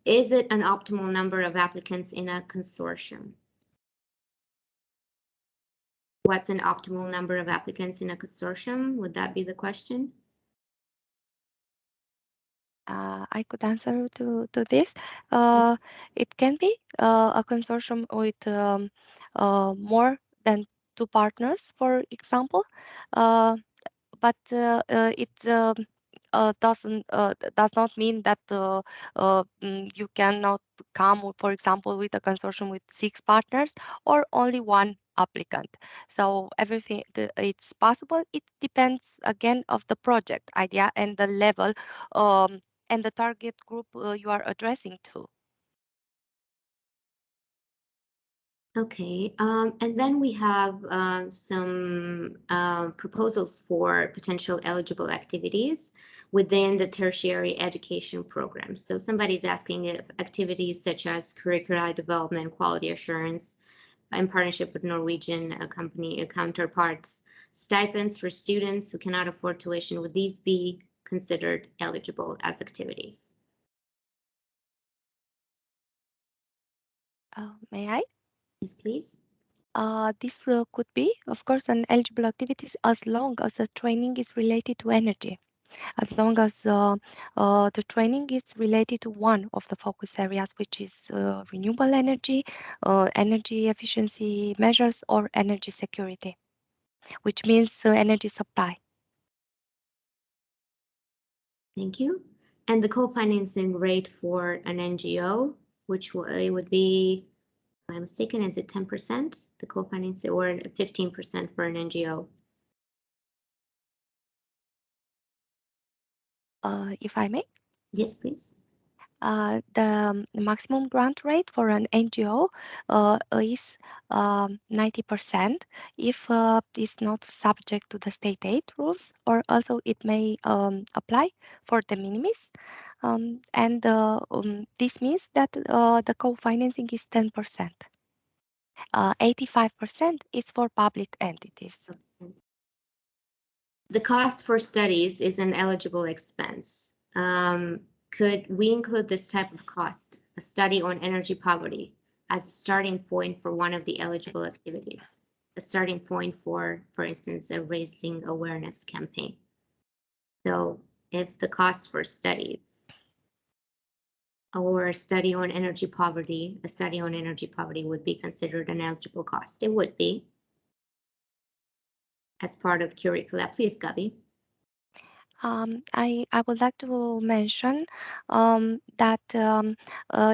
Is it an optimal number of applicants in a consortium? What's an optimal number of applicants in a consortium? Would that be the question? I could answer to this. It can be a consortium with more than two partners, for example, but it does not mean that you cannot come, for example, with a consortium with 6 partners or only one applicant. So everything it's possible. It depends again of the project idea and the level and the target group you are addressing to. Okay, and then we have some proposals for potential eligible activities within the tertiary education program. So somebody's asking if activities such as curricular development, quality assurance, in partnership with Norwegian company counterparts, stipends for students who cannot afford tuition, would these be considered eligible as activities? May I? Yes, please. This could be, of course, an eligible activities as long as the training is related to energy, as long as the training is related to one of the focus areas, which is renewable energy, energy efficiency measures, or energy security, which means energy supply. Thank you. And the co-financing rate for an NGO, which would be, if I'm mistaken, is it 10%, the co-financing, or 15% for an NGO? If I may? Yes, please. The maximum grant rate for an NGO is 90% if it's not subject to the state aid rules, or also it may apply for de minimis. And this means that the co-financing is 10%. 85% is for public entities. The cost for studies is an eligible expense. Could we include this type of cost, a study on energy poverty, as a starting point for one of the eligible activities? A starting point for instance, a raising awareness campaign. So if the cost for studies or a study on energy poverty, would be considered an eligible cost. It would be as part of curricula. Please, Gabi. I would like to mention that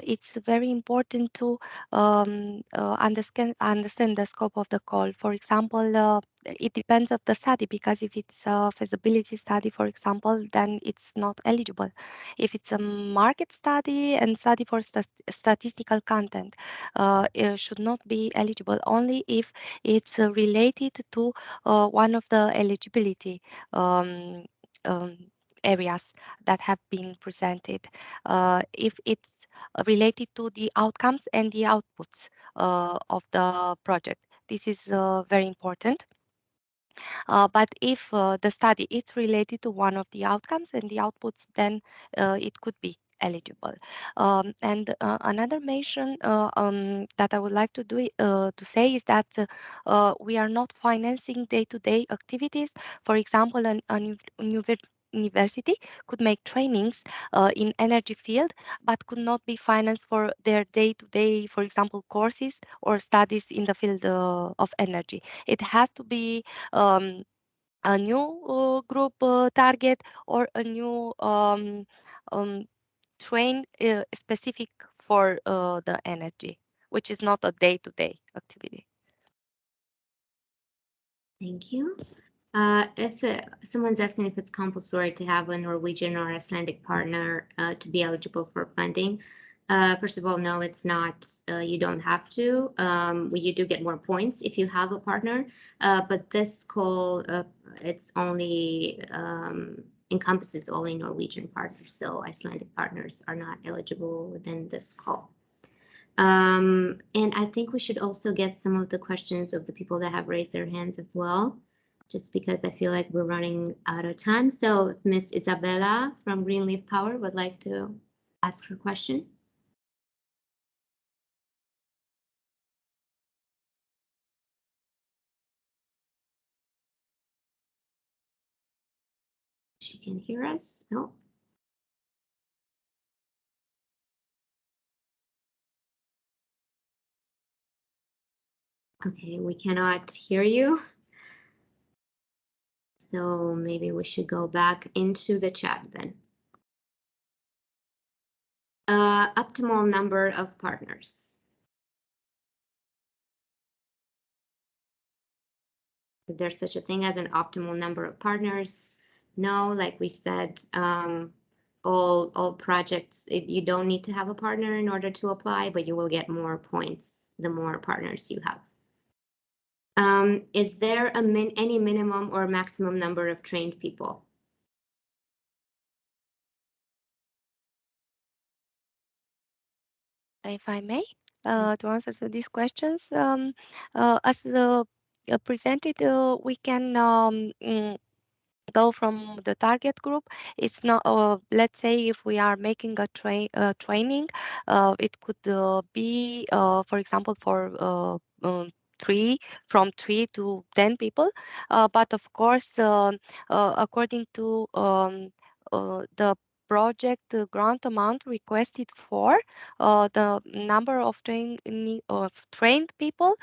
it's very important to understand the scope of the call. For example, it depends of the study, because if it's a feasibility study, for example, then it's not eligible. If it's a market study and study for statistical content, it should not be eligible, only if it's related to one of the eligibility um, areas that have been presented. If it's related to the outcomes and the outputs of the project, this is very important. But if the study is related to one of the outcomes and the outputs, then it could be eligible. And another mention that I would like to do to say is that we are not financing day-to-day activities. For example, an university could make trainings in energy field, but could not be financed for their day-to-day, for example, courses or studies in the field of energy. It has to be a new group target, or a new um, train specific for the energy, which is not a day-to-day activity. Thank you. If someone's asking if it's compulsory to have a Norwegian or Icelandic partner to be eligible for funding, first of all, no, it's not. You don't have to. You do get more points if you have a partner, but this call, it's only encompasses only Norwegian partners, so Icelandic partners are not eligible within this call. And I think we should also get some of the questions of the people that have raised their hands as well, just because I feel like we're running out of time. So Miss Isabella from Greenleaf Power would like to ask her question. She can hear us? No. Okay, we cannot hear you. So maybe we should go back into the chat then. Optimal number of partners. If there's such a thing as an optimal number of partners. No, like we said, all projects, you don't need to have a partner in order to apply, but you will get more points the more partners you have. Is there any minimum or maximum number of trained people? If I may, to answer to these questions, as presented, we can go from the target group. It's not, let's say if we are making a training, it could be, for example, for from 3 to 10 people, but of course, according to the project grant amount requested for, the number of trained people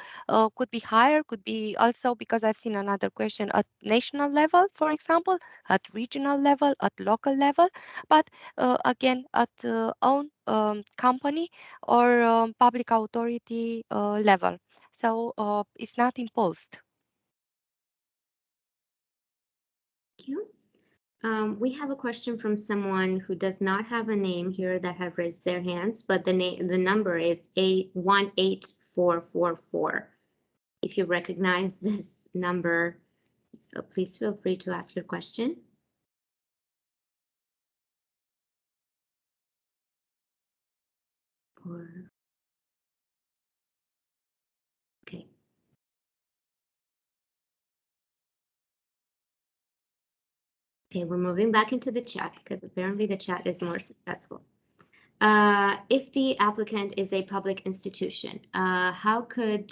could be higher, could be also, because I've seen another question, at national level, for example, at regional level, at local level, but again, at own company or public authority level. So it's not imposed. Thank you. We have a question from someone who does not have a name here that have raised their hands, but the number is 18444. If you recognize this number, please feel free to ask your question. Okay. Okay, we're moving back into the chat because apparently the chat is more successful. If the applicant is a public institution, how could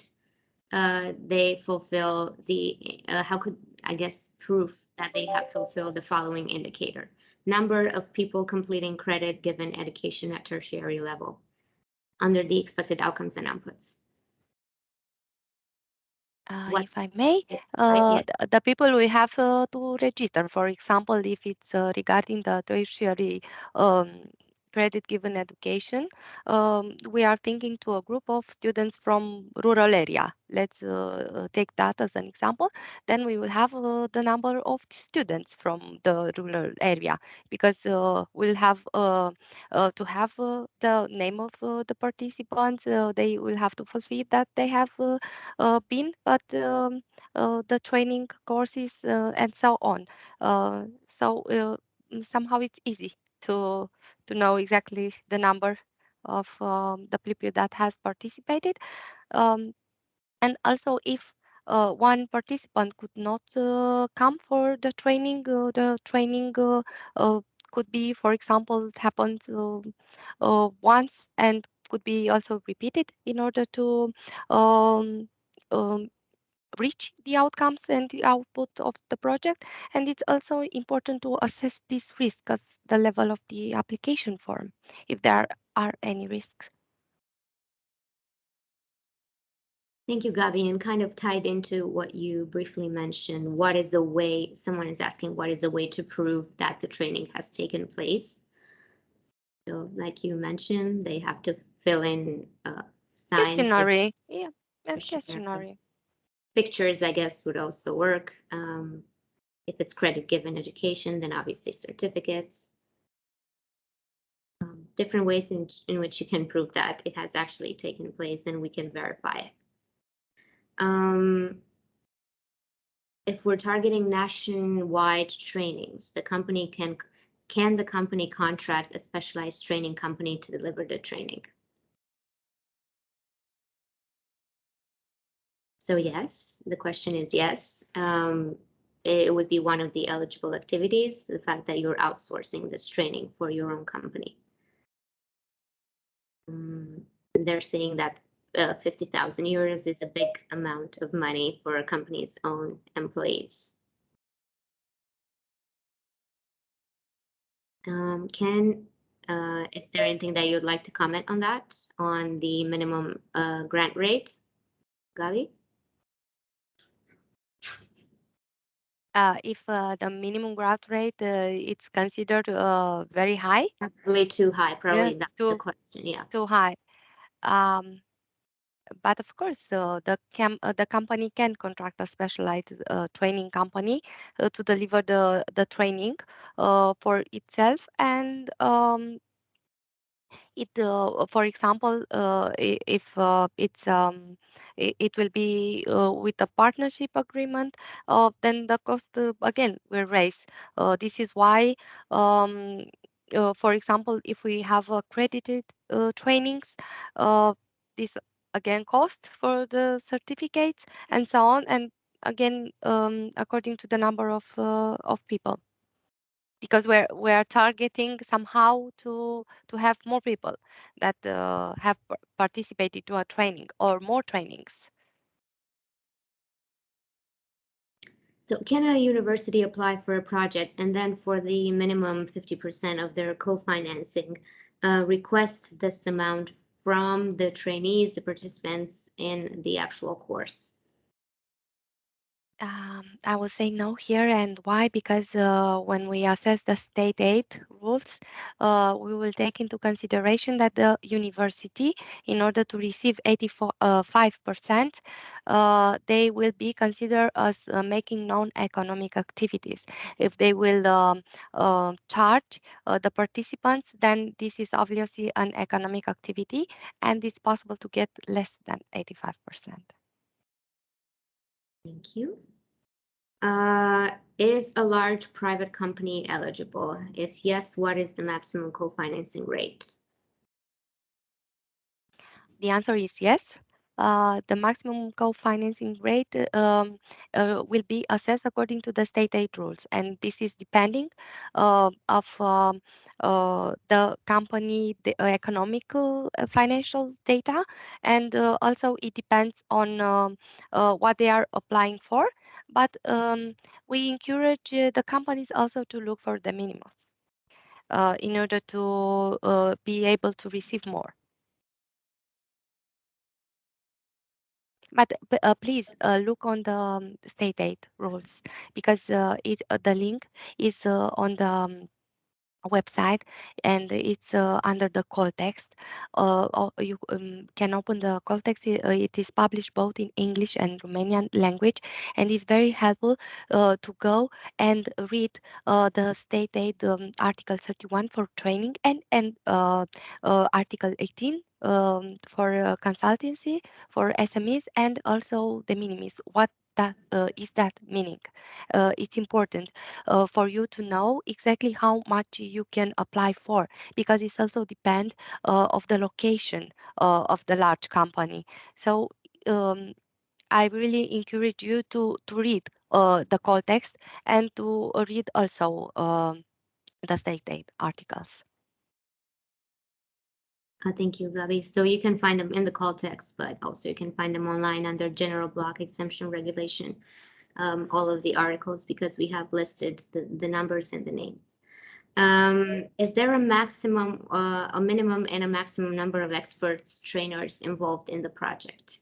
they fulfill how could, I guess, proof that they have fulfilled the following indicator? Number of people completing credit given education at tertiary level under the expected outcomes and outputs. If I may, Yes. the people will have to register. For example, if it's regarding the tertiary um, credit given education, we are thinking to a group of students from rural area. Let's take that as an example. Then we will have the number of students from the rural area, because we'll have to have the name of the participants. They will have to fulfill that they have been, but the training courses and so on. Somehow it's easy to know exactly the number of the people that has participated. Um, and also, if one participant could not come for the training could be, for example, it happened once and could be also repeated in order to um, um, reach the outcomes and the output of the project. And it's also important to assess this risk at the level of the application form, if there are any risks. Thank you, Gabi. And kind of tied into what you briefly mentioned, what is a way, someone is asking, what is a way to prove that the training has taken place? So like you mentioned, they have to fill in signed Questionnaire, yeah, and questionnaire. questionnaire. Pictures, I guess, would also work. If it's credit given education, then obviously certificates. Different ways in which you can prove that it has actually taken place and we can verify it. If we're targeting nationwide trainings, the company can the company contract a specialized training company to deliver the training? So yes, the question is yes. It would be one of the eligible activities, the fact that you're outsourcing this training for your own company. They're saying that 50,000 euros is a big amount of money for a company's own employees. Is there anything that you'd like to comment on that, on the minimum grant rate, Gabi? If the minimum growth rate it's considered very high, Probably too high. Probably yeah, that's the question. Yeah. too high. Um, but of course, the company can contract a specialized training company to deliver the training for itself, and for example, if it will be with a partnership agreement, then the cost again will raise. This is why, um, for example, if we have accredited trainings, this again cost for the certificates and so on, and again according to the number of people, because we're targeting somehow to have more people that have participated to a training or more trainings. So can a university apply for a project and then for the minimum 50% of their co-financing, request this amount from the trainees, the participants in the actual course? I will say no here, and why? Because when we assess the state aid rules, we will take into consideration that the university, in order to receive 85%, they will be considered as making non-economic activities. If they will charge the participants, then this is obviously an economic activity, and it's possible to get less than 85%. Thank you. Is a large private company eligible? If yes, what is the maximum co-financing rate? The answer is yes. The maximum co-financing rate will be assessed according to the state aid rules, and this is depending of the company, the economical financial data, and also it depends on what they are applying for. But we encourage the companies also to look for the minimums in order to be able to receive more. But please look on the state aid rules, because the link is on the website, and it's under the call text. You can open the call text. It is published both in English and Romanian language, and it's very helpful to go and read the state aid article 31 for training, and article 18 for consultancy for SMEs, and also de minimis. What that is that meaning? It's important for you to know exactly how much you can apply for, because it's also depend of the location of the large company. So um, I really encourage you to read the call text, and to read also the state aid articles. Thank you, Gabi. So you can find them in the call text, but also you can find them online under General Block Exemption Regulation, all of the articles, because we have listed the numbers and the names. Is there a maximum, a minimum and a maximum number of experts, trainers involved in the project?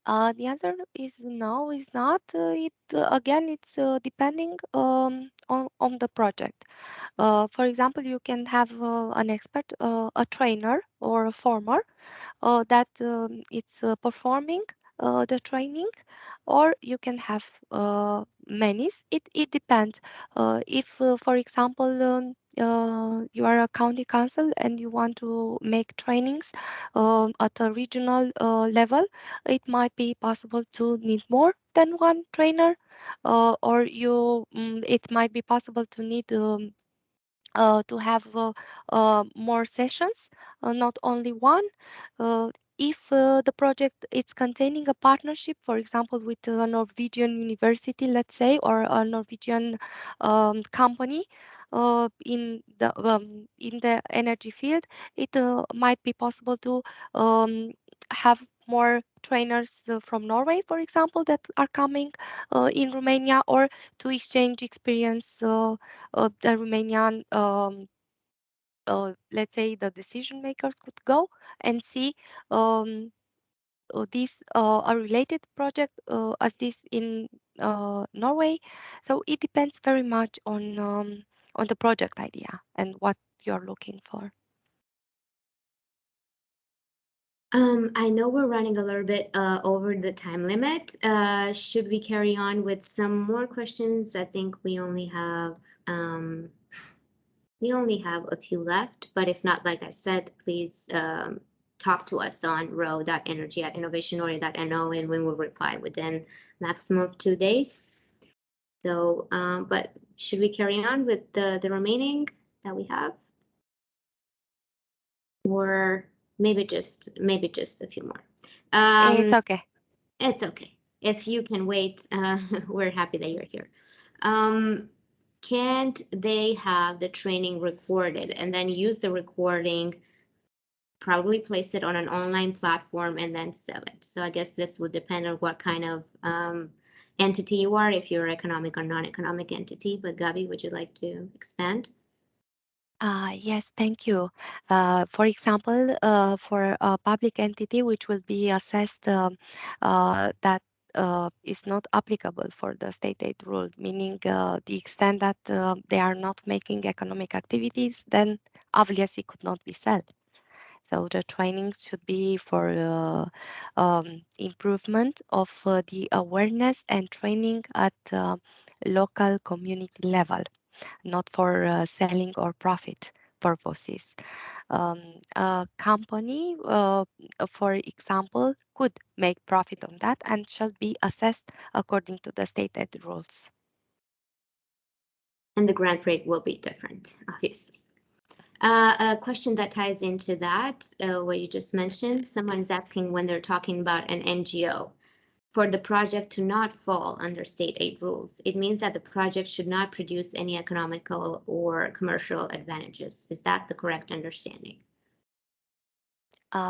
The answer is no, is not. It again, it's depending on the project. For example, you can have an expert, a trainer or a former that it's performing the training, or you can have many. It depends. If, for example, you are a county council and you want to make trainings at a regional level, it might be possible to need more than one trainer, or it might be possible to need to have more sessions, not only one. Uh, if the project is containing a partnership, for example, with a Norwegian university, let's say, or a Norwegian company in the energy field, it might be possible to have more trainers from Norway, for example, that are coming in Romania, or to exchange experience. The Romanian, let's say, the decision makers could go and see um, this a related project as this in Norway. So it depends very much on the project idea and what you're looking for. I know we're running a little bit over the time limit. Should we carry on with some more questions? I think we only have a few left, but if not, like I said, please talk to us on ro.energy@innovationnorway.no, and we will reply within maximum of 2 days. So, but should we carry on with the remaining that we have? Or maybe just a few more. It's okay. It's okay. If you can wait, we're happy that you're here. Can't they have the training recorded and then use the recording, probably place it on an online platform and then sell it? So I guess this would depend on what kind of entity you are, if you're economic or non-economic entity. But Gabi, would you like to expand? Yes, thank you. For example, for a public entity which will be assessed that is not applicable for the state aid rule, meaning the extent that they are not making economic activities, then obviously could not be sold. So the trainings should be for improvement of the awareness and training at local community level, not for selling or profit purposes. A company, for example, could make profit on that and shall be assessed according to the state aid rules. And the grant rate will be different, obviously. A question that ties into that, what you just mentioned, someone is asking when they're talking about an NGO. For the project to not fall under state aid rules, it means that the project should not produce any economical or commercial advantages. Is that the correct understanding?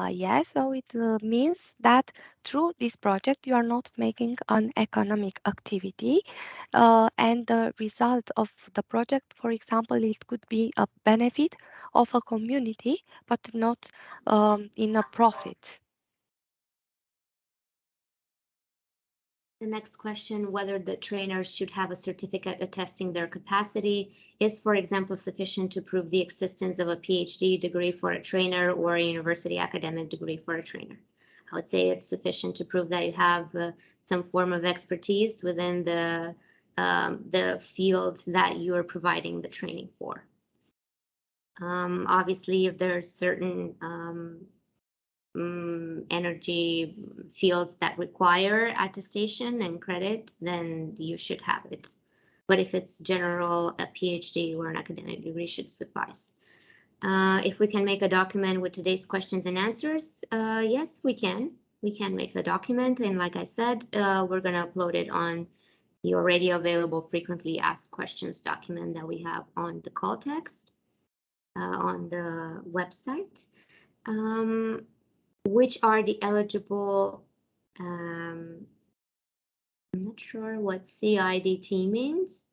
Yes, so it means that through this project you are not making an economic activity, and the result of the project, for example, it could be a benefit of a community, but not in a profit. The next question, whether the trainers should have a certificate attesting their capacity, is, for example, sufficient to prove the existence of a PhD degree for a trainer or a university academic degree for a trainer. I would say it's sufficient to prove that you have some form of expertise within the field that you are providing the training for. Obviously, if there's certain energy fields that require attestation and credit, then you should have it. But if it's general, a PhD or an academic degree should suffice. If we can make a document with today's questions and answers, yes, we can. We can make a document, and like I said, we're going to upload it on the already available frequently asked questions document that we have on the call text on the website. Which are the eligible, I'm not sure what CIDT means.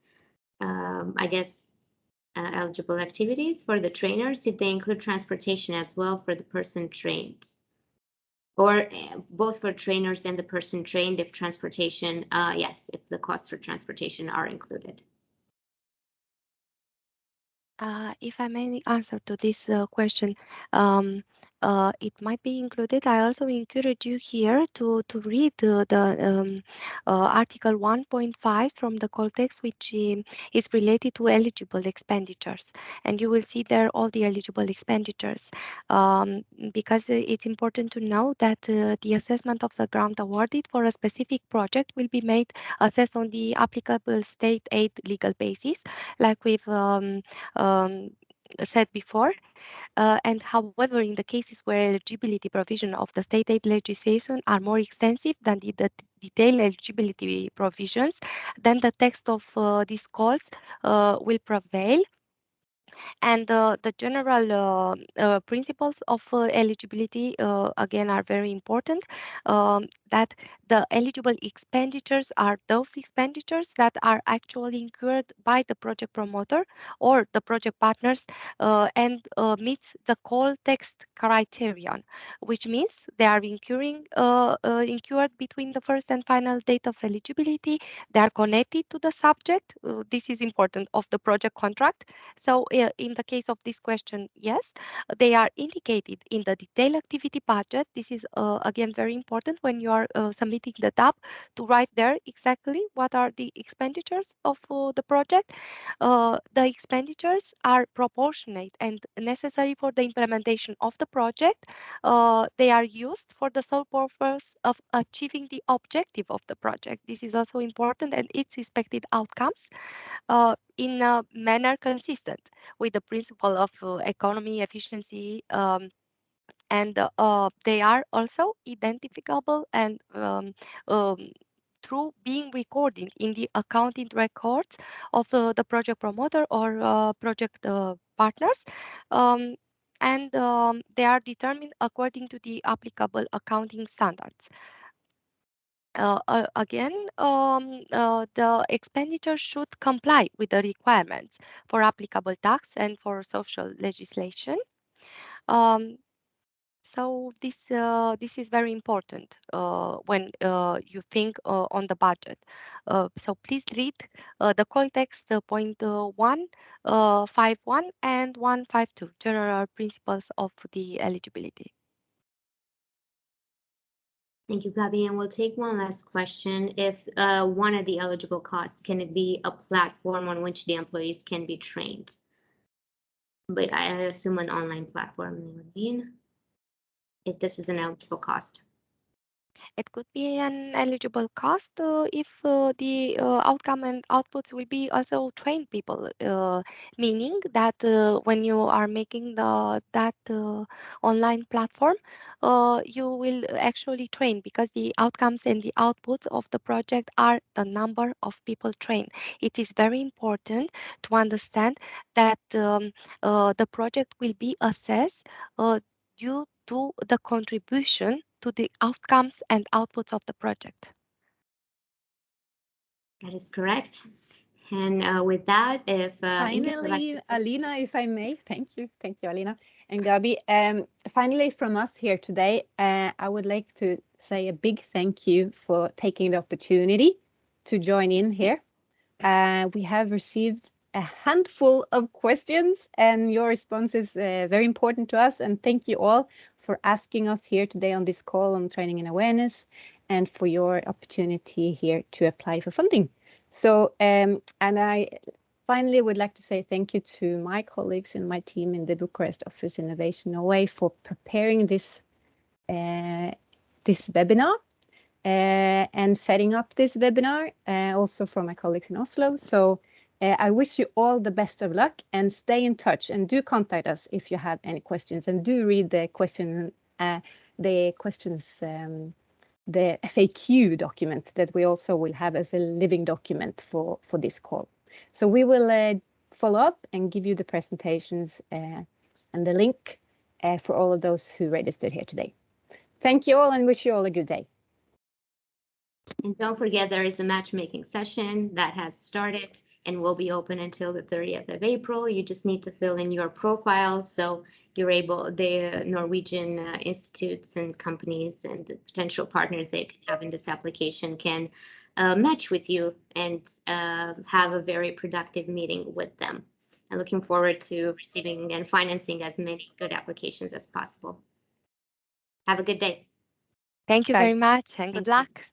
I guess eligible activities for the trainers, if they include transportation as well for the person trained. Or both for trainers and the person trained, if transportation, yes, if the costs for transportation are included. If I may answer to this question, it might be included. I also encourage you here to read the Article 1.5 from the call text, which is related to eligible expenditures. And you will see there all the eligible expenditures, because it's important to know that the assessment of the grant awarded for a specific project will be made assessed on the applicable state aid legal basis, like we've said before. And however, in the cases where eligibility provision of the state aid legislation are more extensive than the detailed eligibility provisions, then the text of these calls will prevail. And the general principles of eligibility, again, are very important, that the eligible expenditures are those expenditures that are actually incurred by the project promoter or the project partners and meets the call text criterion, which means they are incurred between the first and final date of eligibility. They are connected to the subject. This is important of the project contract. So in the case of this question, yes, they are indicated in the detailed activity budget. This is again very important when you are submitting the DAP, to write there exactly what are the expenditures of the project. The expenditures are proportionate and necessary for the implementation of the project. They are used for the sole purpose of achieving the objective of the project. This is also important, and its expected outcomes in a manner consistent with the principle of economy, efficiency, and they are also identifiable and through being recorded in the accounting records of the project promoter or project partners. Um, and they are determined according to the applicable accounting standards. Again, the expenditure should comply with the requirements for applicable tax and for social legislation. Um, so this is very important when you think on the budget. So please read the call text point 151 and 152, general principles of the eligibility. Thank you, Gabi. And we'll take one last question. If one of the eligible costs, can it be a platform on which the employees can be trained? But I assume an online platform would mean if this is an eligible cost. It could be an eligible cost if the outcome and outputs will be also trained people, meaning that when you are making that online platform, you will actually train, because the outcomes and the outputs of the project are the number of people trained. It is very important to understand that the project will be assessed due to the contribution to the outcomes and outputs of the project. That is correct. And with that, if Ingrid would like Finally, to say- Alina, if I may, thank you, Alina and Gabi. Finally, from us here today, I would like to say a big thank you for taking the opportunity to join in here. We have received a handful of questions, and your response is very important to us. And thank you all for asking us here today on this call on training and awareness, and for your opportunity here to apply for funding. So, and I finally would like to say thank you to my colleagues in my team in the Bucharest office Innovation Norway for preparing this webinar and setting up this webinar, also for my colleagues in Oslo. So I wish you all the best of luck, and stay in touch, and do contact us if you have any questions, and do read the the FAQ document that we also will have as a living document for this call. So we will follow up and give you the presentations and the link for all of those who registered here today. Thank you all, and wish you all a good day. And don't forget, there is a matchmaking session that has started and will be open until the 30th of April. You just need to fill in your profile, so you're able, the Norwegian institutes and companies and the potential partners that you can have in this application can match with you and have a very productive meeting with them. I'm looking forward to receiving and financing as many good applications as possible. Have a good day. Thank you Bye. very much, and good Thank you. luck.